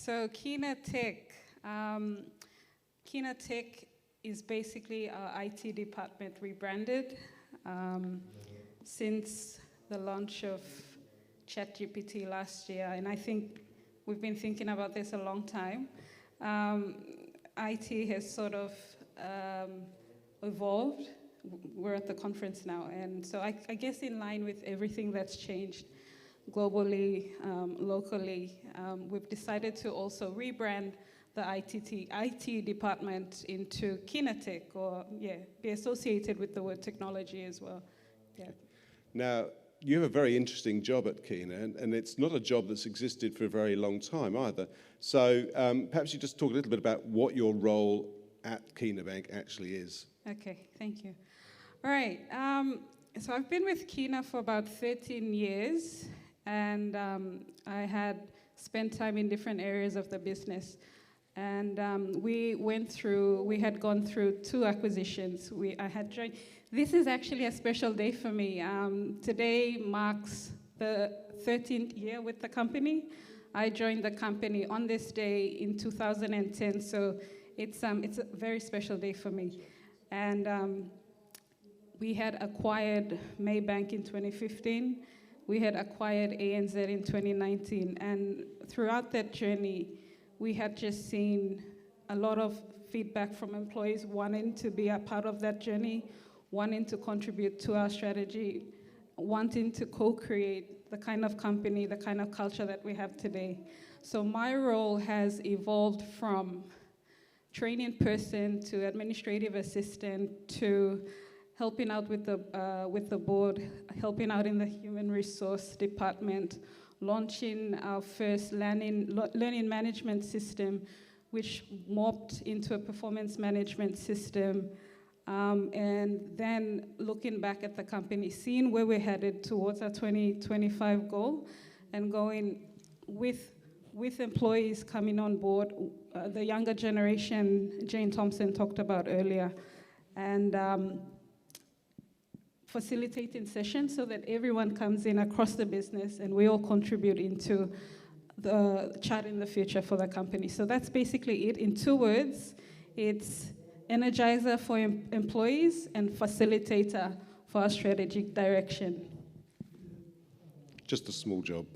So Kina Tech is basically our IT department rebranded since the launch of ChatGPT last year, and I think we've been thinking about this a long time. IT has sort of evolved. We're at the conference now, and so I guess in line with everything that's changed globally, locally, we've decided to also rebrand the IT department into Kina Tech, or be associated with the word technology as well. Yeah. Now, you have a very interesting job at Kina, and it's not a job that's existed for a very long time either. So perhaps you just talk a little bit about what your role at Kina Bank actually is. Okay, thank you. All right, so I've been with Kina for about 13 years, and I had spent time in different areas of the business. And we had gone through 2 acquisitions. I had joined. This is actually a special day for me. Today marks the 13th year with the company. I joined the company on this day in 2010, so it's a very special day for me. And we had acquired Maybank in 2015. We had acquired ANZ in 2019, and throughout that journey, we had just seen a lot of feedback from employees wanting to be a part of that journey, wanting to contribute to our strategy, wanting to co-create the kind of company, the kind of culture that we have today. So my role has evolved from training person to administrative assistant to helping out with the board, helping out in the human resource department, launching our first learning management system, which morphed into a performance management system, and then looking back at the company, seeing where we're headed towards our 2025 goal, and going with employees coming on board, the younger generation Jane Thompson talked about earlier, and facilitating sessions so that everyone comes in across the business and we all contribute into the charting the future for the company. So that's basically it. In 2 words, it's energizer for employees and facilitator for our strategic direction. Just a small job.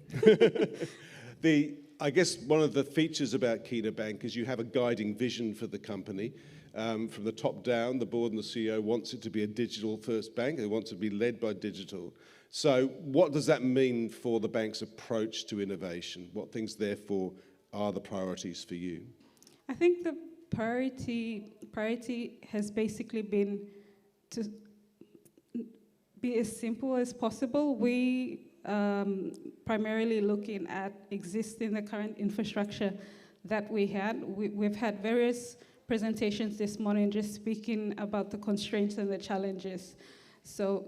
I guess one of the features about Kina Bank is you have a guiding vision for the company. From the top down, the board and the CEO wants it to be a digital-first bank. They want it to be led by digital. So what does that mean for the bank's approach to innovation? What things, therefore, are the priorities for you? I think the priority has basically been to be as simple as possible. We primarily looking at the current infrastructure that we had. We've had various presentations this morning just speaking about the constraints and the challenges. So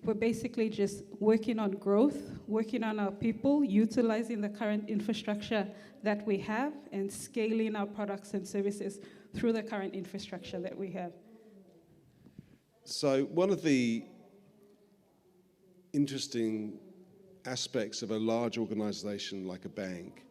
we're basically just working on growth, working on our people, utilizing the current infrastructure that we have, and scaling our products and services through the current infrastructure that we have. So one of the interesting aspects of a large organization like a bank,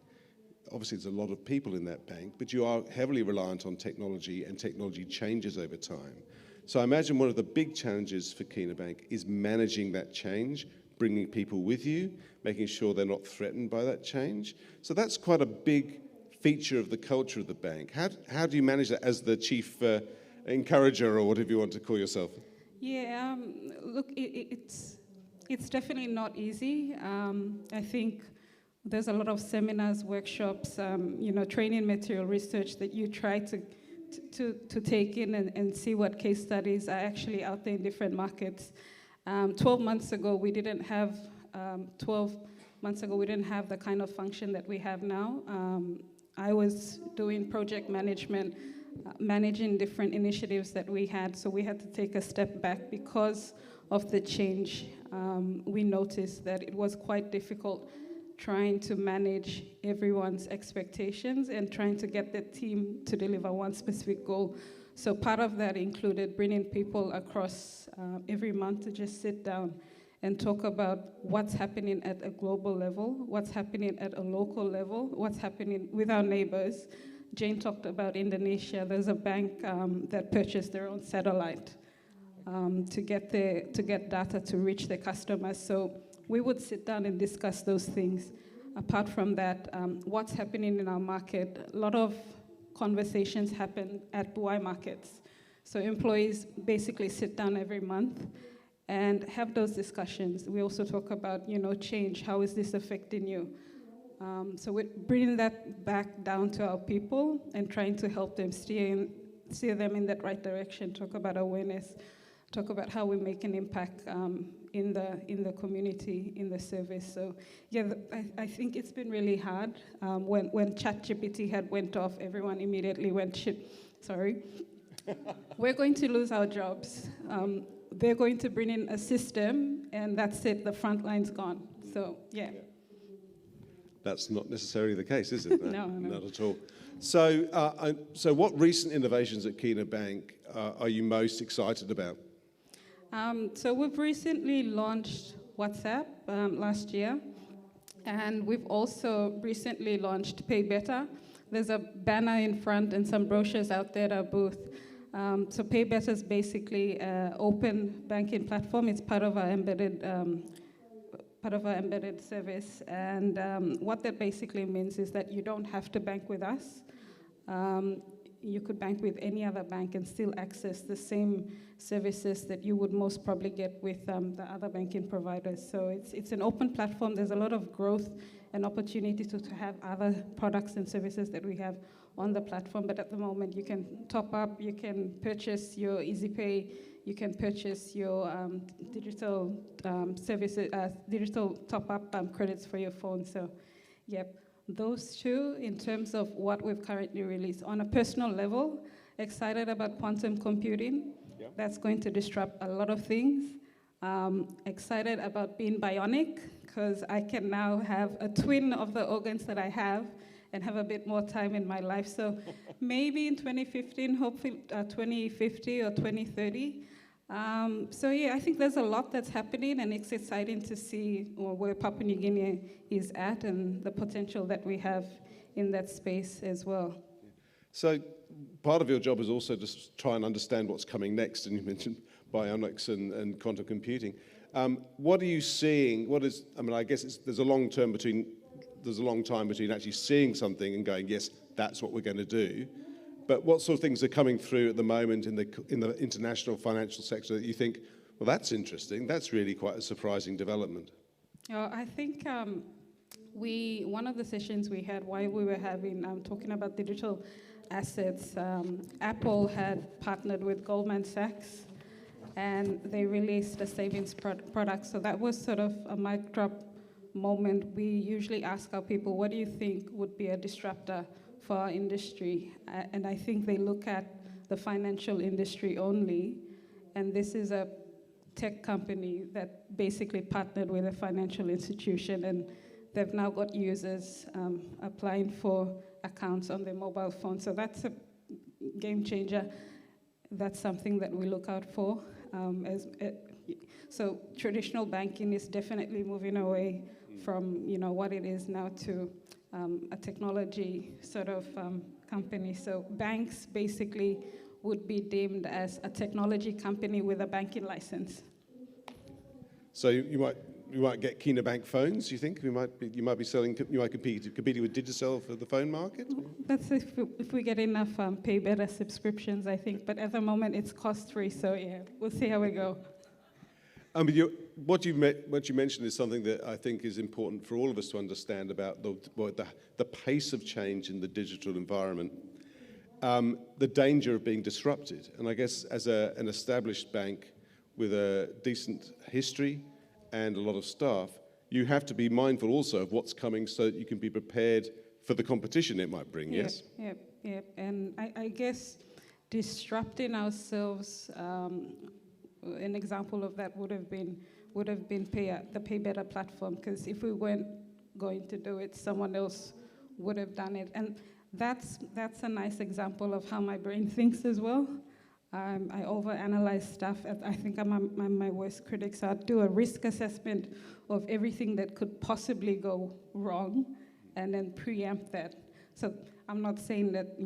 obviously there's a lot of people in that bank, but you are heavily reliant on technology, and technology changes over time. So I imagine one of the big challenges for Kina Bank is managing that change, bringing people with you, making sure they're not threatened by that change. So that's quite a big feature of the culture of the bank. How do you manage that as the chief encourager, or whatever you want to call yourself? Yeah, look, it's definitely not easy. I think there's a lot of seminars, workshops, training material, research that you try to take in and see what case studies are actually out there in different markets. 12 months ago, we didn't have the kind of function that we have now. I was doing project management, managing different initiatives that we had, so we had to take a step back because of the change. We noticed that it was quite difficult trying to manage everyone's expectations and trying to get the team to deliver one specific goal. So part of that included bringing people across every month to just sit down and talk about what's happening at a global level, what's happening at a local level, what's happening with our neighbors. Jane talked about Indonesia. There's a bank that purchased their own satellite to get data to reach their customers. So we would sit down and discuss those things. Apart from that, what's happening in our market? A lot of conversations happen at Buai markets. So employees basically sit down every month and have those discussions. We also talk about, change. How is this affecting you? So we're bringing that back down to our people and trying to help them steer them in that right direction. Talk about awareness. Talk about how we make an impact in the community, in the service. So yeah, I think it's been really hard. When ChatGPT had went off, everyone immediately went, shit, sorry. We're going to lose our jobs. They're going to bring in a system, and that's it, the front line's gone. So, yeah. That's not necessarily the case, is it? No. Not at all. So what recent innovations at Kina Bank are you most excited about? So we've recently launched WhatsApp last year, and we've also recently launched Pay Better. There's a banner in front and some brochures out there at our booth. So Pay Better is basically an open banking platform. It's part of our embedded service, and what that basically means is that you don't have to bank with us. You could bank with any other bank and still access the same services that you would most probably get with the other banking providers. So it's an open platform. There's a lot of growth and opportunity to have other products and services that we have on the platform. But at the moment, you can top up, you can purchase your EasyPay, you can purchase your digital services, digital top-up credits for your phone. So, yep. Those two, in terms of what we've currently released. On a personal level, excited about quantum computing. Yeah. That's going to disrupt a lot of things. Excited about being bionic, because I can now have a twin of the organs that I have and have a bit more time in my life. So maybe in 2015, hopefully 2050 or 2030. So yeah, I think there's a lot that's happening, and it's exciting to see where Papua New Guinea is at and the potential that we have in that space as well. So part of your job is also to try and understand what's coming next, and you mentioned bionics and quantum computing. What are you seeing? I guess there's a long time between actually seeing something and going, yes, that's what we're going to do. But what sort of things are coming through at the moment in the international financial sector that you think, well, that's interesting, that's really quite a surprising development? I think one of the sessions we had while we were talking about digital assets, Apple had partnered with Goldman Sachs, and they released a savings product. So that was sort of a mic drop moment. We usually ask our people, what do you think would be a disruptor for our industry? And I think they look at the financial industry only, and this is a tech company that basically partnered with a financial institution, and they've now got users applying for accounts on their mobile phone. So that's a game changer. That's something that we look out for. So traditional banking is definitely moving away from what it is now to a technology sort of company. So banks basically would be deemed as a technology company with a banking license. So you might get Kina Bank phones. You think you might be competing with Digicel for the phone market? That's if we get enough Pay Better subscriptions, I think. But at the moment, it's cost-free. So yeah, we'll see how we go. What you mentioned is something that I think is important for all of us to understand about the pace of change in the digital environment, the danger of being disrupted. And I guess as an established bank with a decent history and a lot of staff, you have to be mindful also of what's coming so that you can be prepared for the competition it might bring, yes? Yep. And I guess disrupting ourselves, an example of that would have been the Pay Better platform, because if we weren't going to do it, someone else would have done it. And that's a nice example of how my brain thinks as well. I overanalyze stuff. I think I'm my worst critic, so I'd do a risk assessment of everything that could possibly go wrong and then preempt that. So I'm not saying that,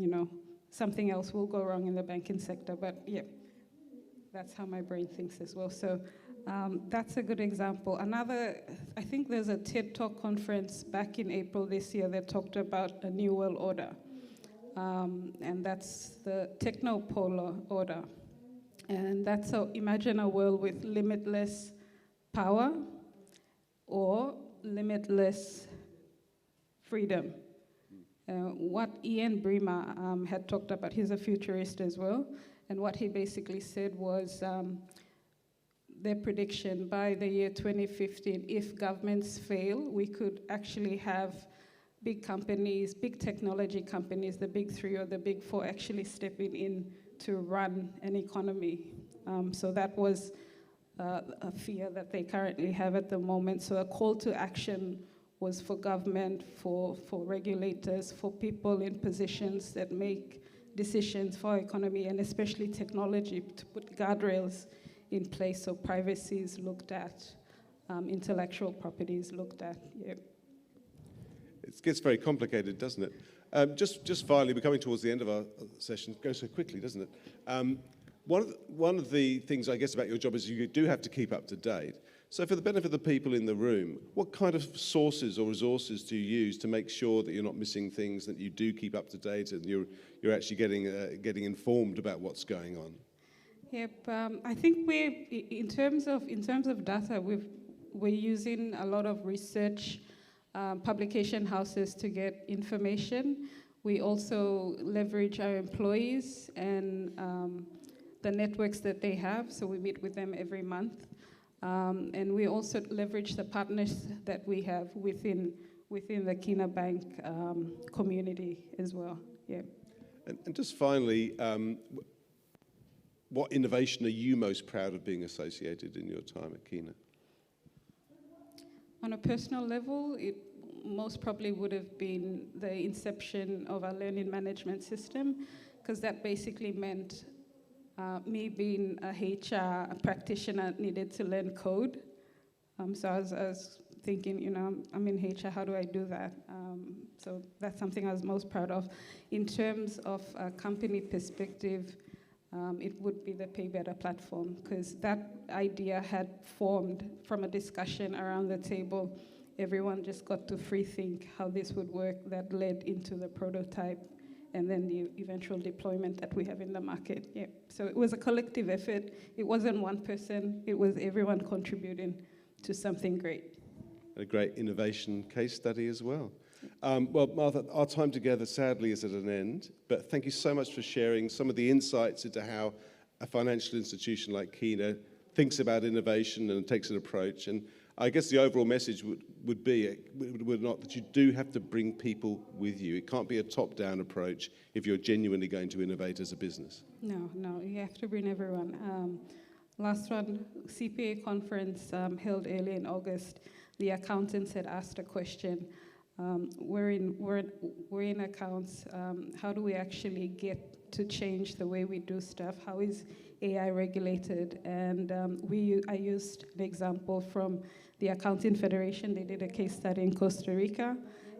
something else will go wrong in the banking sector, but yeah, that's how my brain thinks as well. So that's a good example. Another, I think there's a TED Talk conference back in April this year that talked about a new world order. And that's the technopolar order. And that's so imagine a world with limitless power or limitless freedom. What Ian Bremer had talked about, he's a futurist as well, and what he basically said was their prediction by the year 2015, if governments fail, we could actually have big companies, big technology companies, the big three or the big four actually stepping in to run an economy. So that was a fear that they currently have at the moment. So a call to action was for government, for regulators, for people in positions that make decisions for our economy, and especially technology, to put guardrails in place so privacy is looked at, intellectual property is looked at. Yeah. It gets very complicated, doesn't it? Just finally, we're coming towards the end of our session. It goes so quickly, doesn't it? One of the things, I guess, about your job is you do have to keep up to date. So for the benefit of the people in the room, what kind of sources or resources do you use to make sure that you're not missing things, that you do keep up to date and you're actually getting informed about what's going on? Yep, I think in terms of data, we're using a lot of research publication houses to get information. We also leverage our employees and the networks that they have, so we meet with them every month. And we also leverage the partners that we have within the Kina Bank community as well. Yeah. And just finally, what innovation are you most proud of being associated in your time at Kina? On a personal level, it most probably would have been the inception of our learning management system, because that basically meant me being a HR practitioner needed to learn code. So I was thinking, I'm in HR, how do I do that? So that's something I was most proud of. In terms of a company perspective, it would be the Pay Better platform, because that idea had formed from a discussion around the table. Everyone just got to free think how this would work. That led into the prototype and then the eventual deployment that we have in the market. Yeah. So it was a collective effort. It wasn't one person. It was everyone contributing to something great. A great innovation case study as well. Well, Martha, our time together sadly is at an end, but thank you so much for sharing some of the insights into how a financial institution like Kina thinks about innovation and takes an approach. And I guess the overall message would be not that you do have to bring people with you. It can't be a top-down approach if you're genuinely going to innovate as a business. No, you have to bring everyone. Last one, CPA conference held early in August. The accountants had asked a question. We're in accounts. How do we actually get to change the way we do stuff? How is AI regulated? And I used an example from the Accounting Federation. They did a case study in Costa Rica,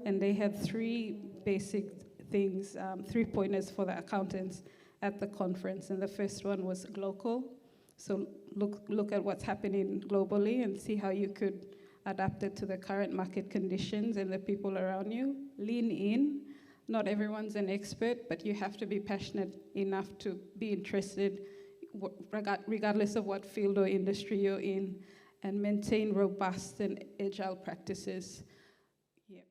and they had three basic things, 3 pointers for the accountants at the conference. And the first one was local. So look at what's happening globally and see how you could adapt it to the current market conditions and the people around you. Lean in. Not everyone's an expert, but you have to be passionate enough to be interested, regardless of what field or industry you're in, and maintain robust and agile practices. Yeah.